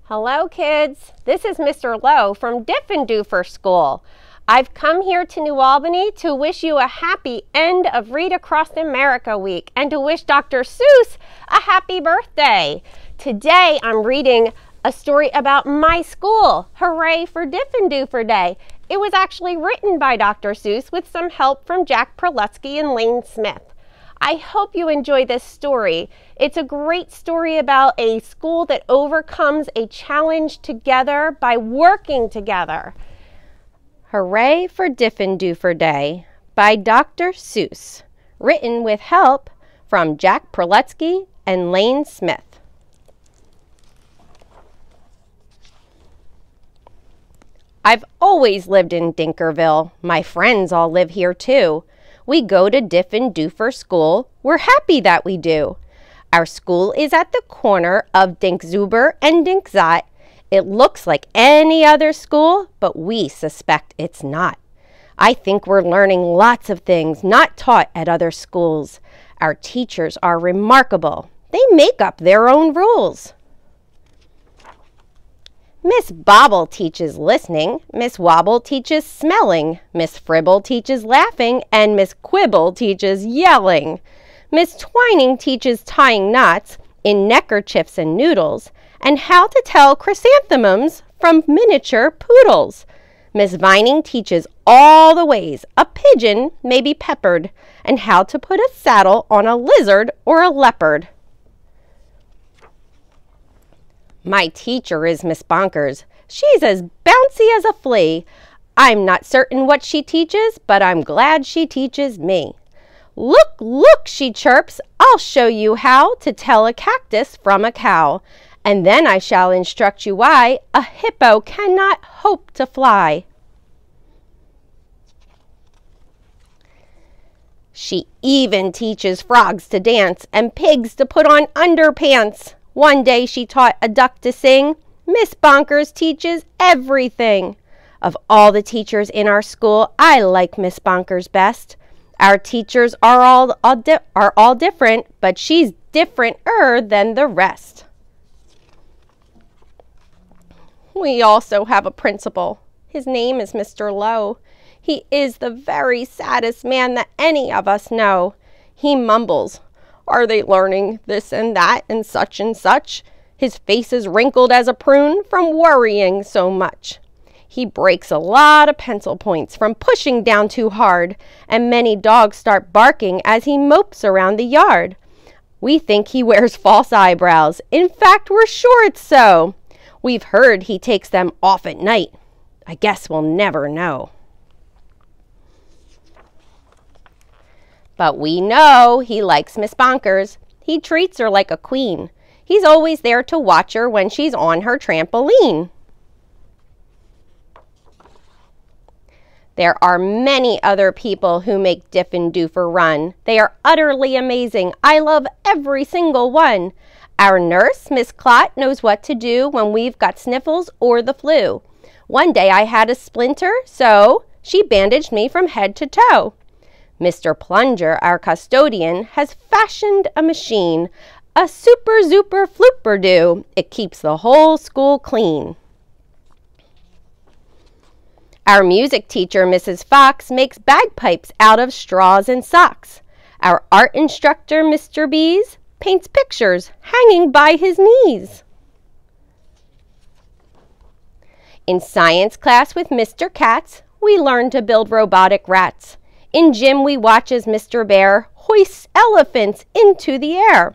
Hello kids, this is Mr. Lowe from Diffendoofer School. I've come here to New Albany to wish you a happy end of Read Across America week and to wish Dr. Seuss a happy birthday. Today I'm reading a story about my school, Hooray for Diffendoofer Day. It was actually written by Dr. Seuss with some help from Jack Prelutsky and Lane Smith. I hope you enjoy this story. It's a great story about a school that overcomes a challenge together by working together. Hooray for Diffendoofer Day by Dr. Seuss, written with help from Jack Prelutsky and Lane Smith. I've always lived in Dinkerville. My friends all live here too. We go to Diffendoofer School. We're happy that we do. Our school is at the corner of Dinkzuber and Dinkzot. It looks like any other school, but we suspect it's not. I think we're learning lots of things not taught at other schools. Our teachers are remarkable. They make up their own rules. Miss Bobble teaches listening, Miss Wobble teaches smelling, Miss Fribble teaches laughing, and Miss Quibble teaches yelling. Miss Twining teaches tying knots in neckerchiefs and noodles, and how to tell chrysanthemums from miniature poodles. Miss Vining teaches all the ways a pigeon may be peppered, and how to put a saddle on a lizard or a leopard. My teacher is Miss Bonkers. She's as bouncy as a flea. I'm not certain what she teaches, but I'm glad she teaches me. Look, look, she chirps, I'll show you how to tell a cactus from a cow, and then I shall instruct you why a hippo cannot hope to fly. She even teaches frogs to dance and pigs to put on underpants. One day she taught a duck to sing. Miss Bonkers teaches everything. Of all the teachers in our school, I like Miss Bonkers best. Our teachers are all different, but she's different-er than the rest. We also have a principal. His name is Mr. Lowe. He is the very saddest man that any of us know. He mumbles, "Are they learning this and that and such and such?" His face is wrinkled as a prune from worrying so much. He breaks a lot of pencil points from pushing down too hard, and many dogs start barking as he mopes around the yard. We think he wears false eyebrows. In fact, we're sure it's so. We've heard he takes them off at night. I guess we'll never know. But we know he likes Miss Bonkers. He treats her like a queen. He's always there to watch her when she's on her trampoline. There are many other people who make Diffendoofer run. They are utterly amazing. I love every single one. Our nurse, Miss Clot, knows what to do when we've got sniffles or the flu. One day I had a splinter, so she bandaged me from head to toe. Mr. Plunger, our custodian, has fashioned a machine, a super-zuper flooper-doo. It keeps the whole school clean. Our music teacher, Mrs. Fox, makes bagpipes out of straws and socks. Our art instructor, Mr. Bees, paints pictures hanging by his knees. In science class with Mr. Katz, we learn to build robotic rats. In gym, we watch as Mr. Bear hoists elephants into the air.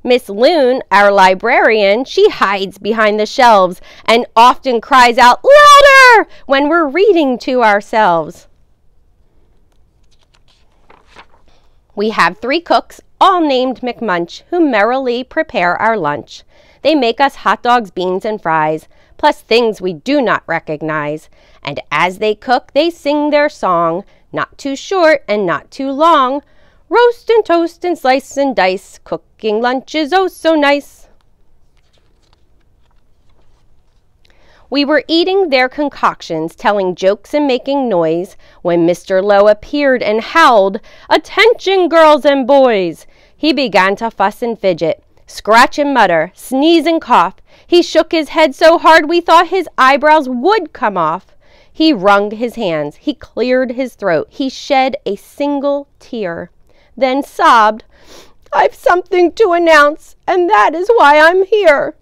Miss Loon, our librarian, she hides behind the shelves and often cries out louder when we're reading to ourselves. We have 3 cooks, all named McMunch, who merrily prepare our lunch. They make us hot dogs, beans, and fries, plus things we do not recognize. And as they cook, they sing their song, not too short and not too long. Roast and toast and slice and dice, cooking lunch is oh so nice. We were eating their concoctions, telling jokes and making noise, when Mr. Lowe appeared and howled, "Attention, girls and boys!" He began to fuss and fidget. Scratch and mutter, sneeze and cough. He shook his head so hard we thought his eyebrows would come off. He wrung his hands, he cleared his throat, he shed a single tear, then sobbed, "I've something to announce, and that is why I'm here.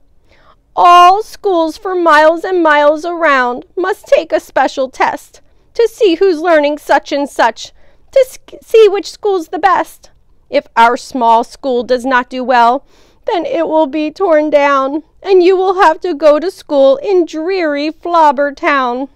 All schools for miles and miles around must take a special test to see who's learning such and such, to see which school's the best. If our small school does not do well, then it will be torn down, and you will have to go to school in dreary Flobbertown."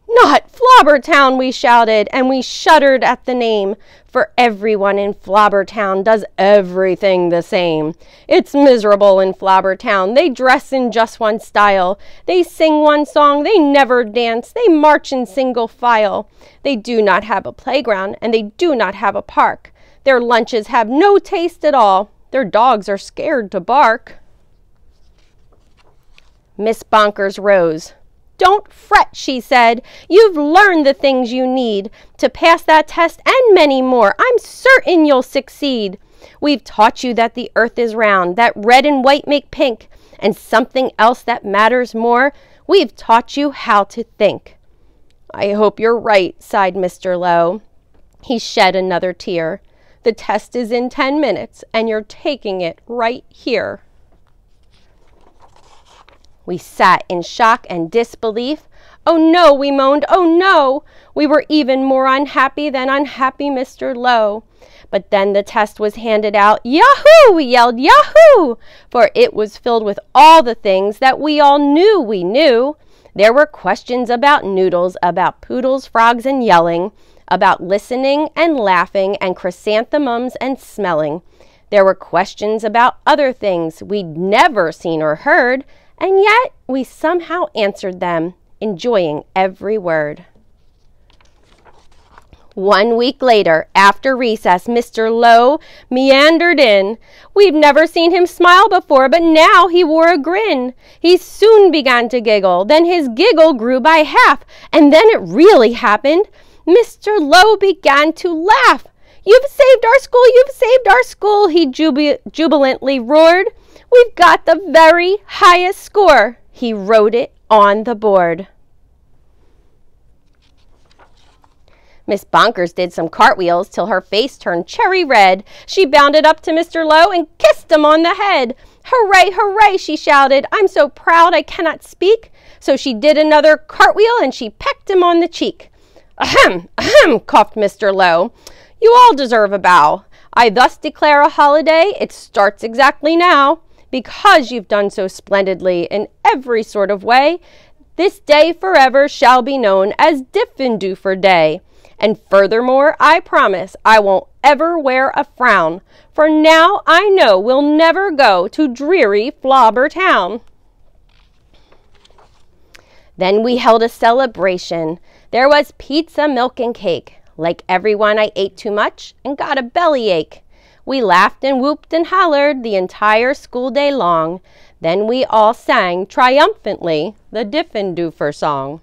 "Not Flobbertown," we shouted, and we shuddered at the name, for everyone in Flobbertown does everything the same. It's miserable in Flobbertown. They dress in just one style. They sing one song. They never dance. They march in single file. They do not have a playground, and they do not have a park. Their lunches have no taste at all. Their dogs are scared to bark. Miss Bonkers rose. "Don't fret," she said. "You've learned the things you need to pass that test and many more. I'm certain you'll succeed. We've taught you that the earth is round, that red and white make pink, and something else that matters more. We've taught you how to think." "I hope you're right," sighed Mr. Lowe. He shed another tear. "The test is in 10 minutes, and you're taking it right here." We sat in shock and disbelief. "Oh no," we moaned, "oh no." We were even more unhappy than unhappy Mr. Lowe. But then the test was handed out. "Yahoo!" we yelled, "Yahoo!" For it was filled with all the things that we all knew we knew. There were questions about noodles, about poodles, frogs, and yelling, about listening and laughing and chrysanthemums and smelling. There were questions about other things we'd never seen or heard, and yet we somehow answered them, enjoying every word. 1 week later, after recess, Mr. Lowe meandered in. We'd never seen him smile before, but now he wore a grin. He soon began to giggle, then his giggle grew by half, and then it really happened. Mr. Lowe began to laugh. "You've saved our school, you've saved our school," he jubilantly roared. "We've got the very highest score." He wrote it on the board. Miss Bonkers did some cartwheels till her face turned cherry red. She bounded up to Mr. Lowe and kissed him on the head. "Hooray, hooray," she shouted. "I'm so proud I cannot speak." So she did another cartwheel and she pecked him on the cheek. "Ahem, ahem," coughed Mr. Lowe. "You all deserve a bow. I thus declare a holiday. It starts exactly now. Because you've done so splendidly in every sort of way, this day forever shall be known as Diffendoofer Day. And furthermore, I promise I won't ever wear a frown, for now I know we'll never go to dreary Flobbertown." Then we held a celebration. There was pizza, milk, and cake. Like everyone, I ate too much and got a bellyache. We laughed and whooped and hollered the entire school day long. Then we all sang triumphantly the Diffendoofer song.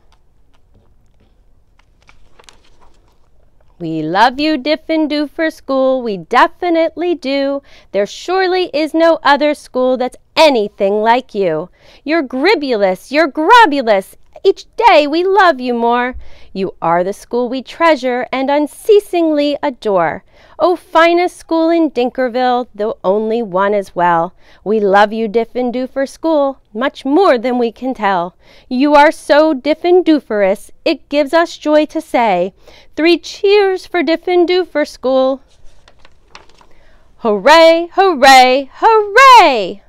"We love you, Diffendoofer School, we definitely do. There surely is no other school that's anything like you. You're gribulous, you're grobulous. Each day we love you more. You are the school we treasure and unceasingly adore. Oh, finest school in Dinkerville, the only one as well. We love you, Diffendoofer School, much more than we can tell. You are so Diffendooferous, it gives us joy to say, 3 cheers for Diffendoofer School. Hooray, hooray, hooray!